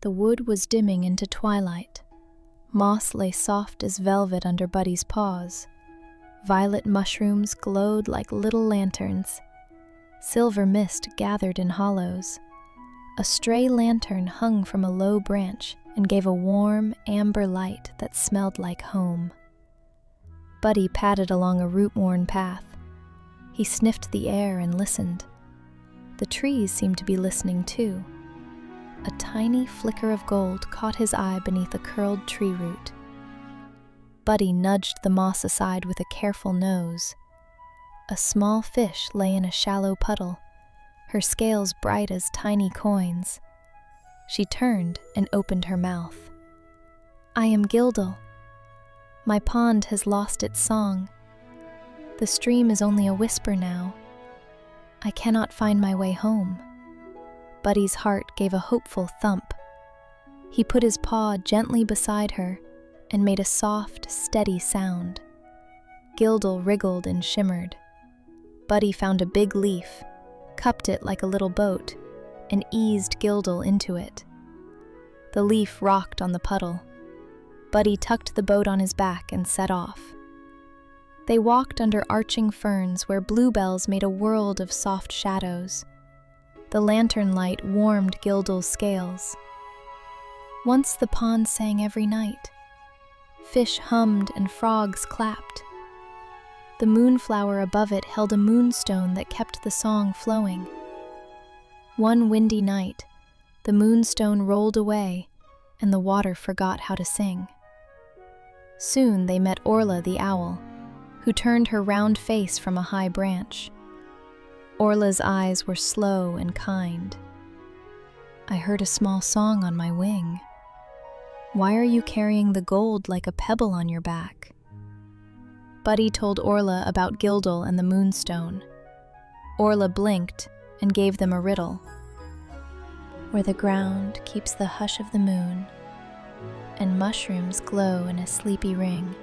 The wood was dimming into twilight. Moss lay soft as velvet under Buddy's paws. Violet mushrooms glowed like little lanterns. Silver mist gathered in hollows. A stray lantern hung from a low branch and gave a warm, amber light that smelled like home. Buddy padded along a root-worn path. He sniffed the air and listened. The trees seemed to be listening too. A tiny flicker of gold caught his eye beneath a curled tree root. Buddy nudged the moss aside with a careful nose. A small fish lay in a shallow puddle, her scales bright as tiny coins. She turned and opened her mouth. "I am Gildle. My pond has lost its song. The stream is only a whisper now. I cannot find my way home." Buddy's heart gave a hopeful thump. He put his paw gently beside her and made a soft, steady sound. Gildle wriggled and shimmered. Buddy found a big leaf, cupped it like a little boat, and eased Gildle into it. The leaf rocked on the puddle. Buddy tucked the boat on his back and set off. They walked under arching ferns where bluebells made a world of soft shadows. The lantern light warmed Gildle's scales. Once the pond sang every night. Fish hummed and frogs clapped. The moonflower above it held a moonstone that kept the song flowing. One windy night, the moonstone rolled away and the water forgot how to sing. Soon they met Orla the owl, who turned her round face from a high branch. Orla's eyes were slow and kind. "I heard a small song on my wing. Why are you carrying the gold like a pebble on your back?" Buddy told Orla about Gildle and the moonstone. Orla blinked and gave them a riddle. "Where the ground keeps the hush of the moon, and mushrooms glow in a sleepy ring,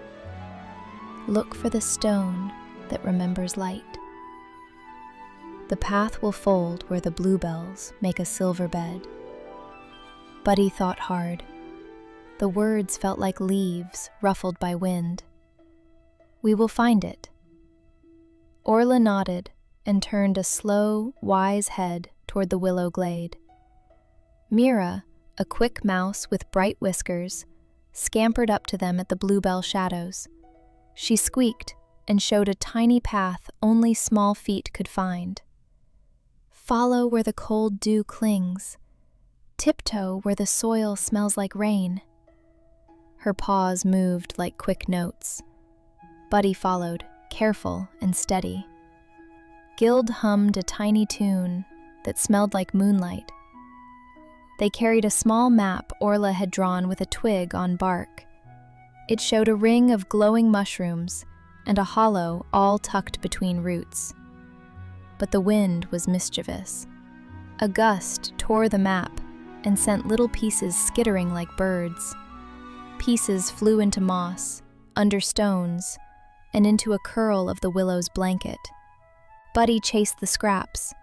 look for the stone that remembers light. The path will fold where the bluebells make a silver bed." Buddy thought hard. The words felt like leaves ruffled by wind. "We will find it." Orla nodded and turned a slow, wise head toward the willow glade. Mira, a quick mouse with bright whiskers, scampered up to them at the bluebell shadows. She squeaked and showed a tiny path only small feet could find. "Follow where the cold dew clings. Tiptoe where the soil smells like rain." Her paws moved like quick notes. Buddy followed, careful and steady. Gild hummed a tiny tune that smelled like moonlight. They carried a small map Orla had drawn with a twig on bark. It showed a ring of glowing mushrooms and a hollow all tucked between roots. But the wind was mischievous. A gust tore the map and sent little pieces skittering like birds. Pieces flew into moss, under stones, and into a curl of the willow's blanket. Buddy chased the scraps,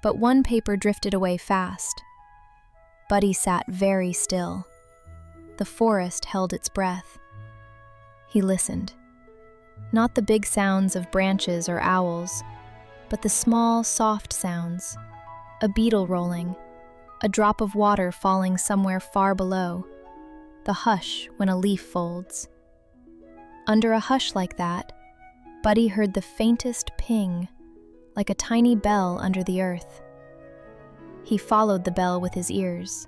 but one paper drifted away fast. Buddy sat very still. The forest held its breath. He listened. Not the big sounds of branches or owls, but the small, soft sounds. A beetle rolling, a drop of water falling somewhere far below, the hush when a leaf folds. Under a hush like that, Buddy heard the faintest ping, like a tiny bell under the earth. He followed the bell with his ears.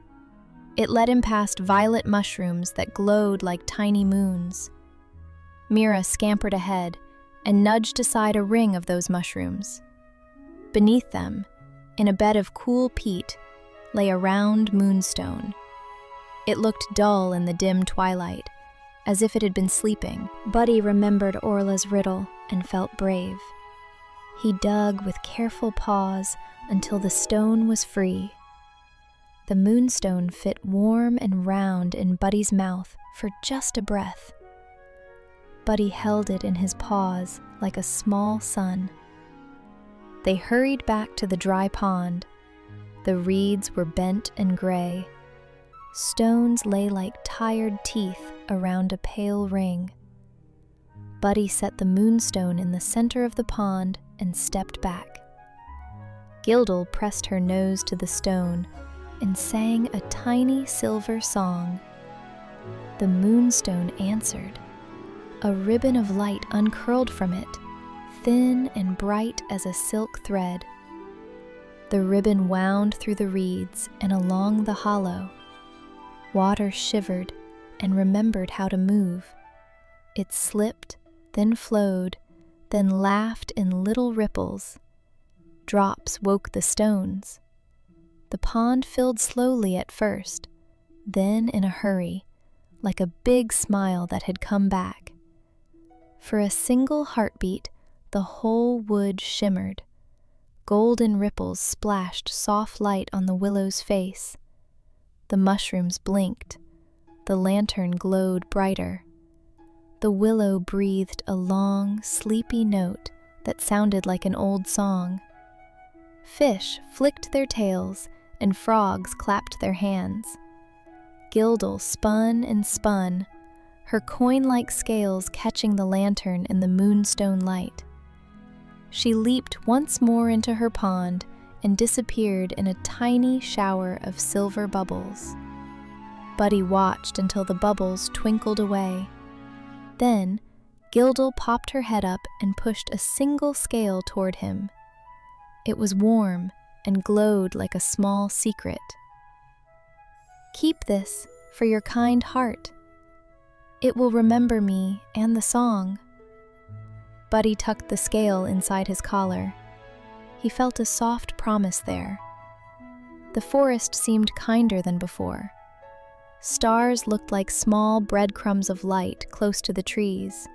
It led him past violet mushrooms that glowed like tiny moons. Mira scampered ahead and nudged aside a ring of those mushrooms. Beneath them, in a bed of cool peat, lay a round moonstone. It looked dull in the dim twilight, as if it had been sleeping. Buddy remembered Orla's riddle and felt brave. He dug with careful paws until the stone was free. The moonstone fit warm and round in Buddy's mouth for just a breath. Buddy held it in his paws like a small sun. They hurried back to the dry pond. The reeds were bent and gray. Stones lay like tired teeth around a pale ring. Buddy set the moonstone in the center of the pond and stepped back. Gildle pressed her nose to the stone and sang a tiny silver song. The moonstone answered. A ribbon of light uncurled from it, thin and bright as a silk thread. The ribbon wound through the reeds and along the hollow. Water shivered and remembered how to move. It slipped, then flowed, then laughed in little ripples. Drops woke the stones. The pond filled slowly at first, then in a hurry, like a big smile that had come back. For a single heartbeat, the whole wood shimmered. Golden ripples splashed soft light on the willow's face. The mushrooms blinked. The lantern glowed brighter. The willow breathed a long, sleepy note that sounded like an old song. Fish flicked their tails and frogs clapped their hands. Gildle spun and spun, her coin-like scales catching the lantern in the moonstone light. She leaped once more into her pond and disappeared in a tiny shower of silver bubbles. Buddy watched until the bubbles twinkled away. Then, Gildle popped her head up and pushed a single scale toward him. It was warm and glowed like a small secret. "Keep this for your kind heart. It will remember me and the song." Buddy tucked the scale inside his collar. He felt a soft promise there. The forest seemed kinder than before. Stars looked like small breadcrumbs of light close to the trees.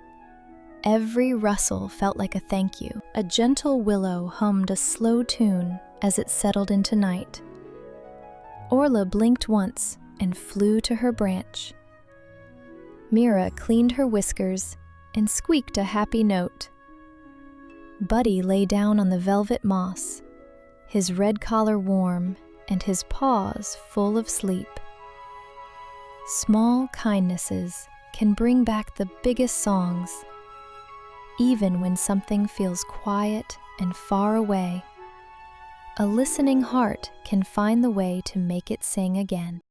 Every rustle felt like a thank you. A gentle willow hummed a slow tune as it settled into night. Orla blinked once and flew to her branch. Mira cleaned her whiskers and squeaked a happy note. Buddy lay down on the velvet moss, his red collar warm and his paws full of sleep. Small kindnesses can bring back the biggest songs, even when something feels quiet and far away. A listening heart can find the way to make it sing again.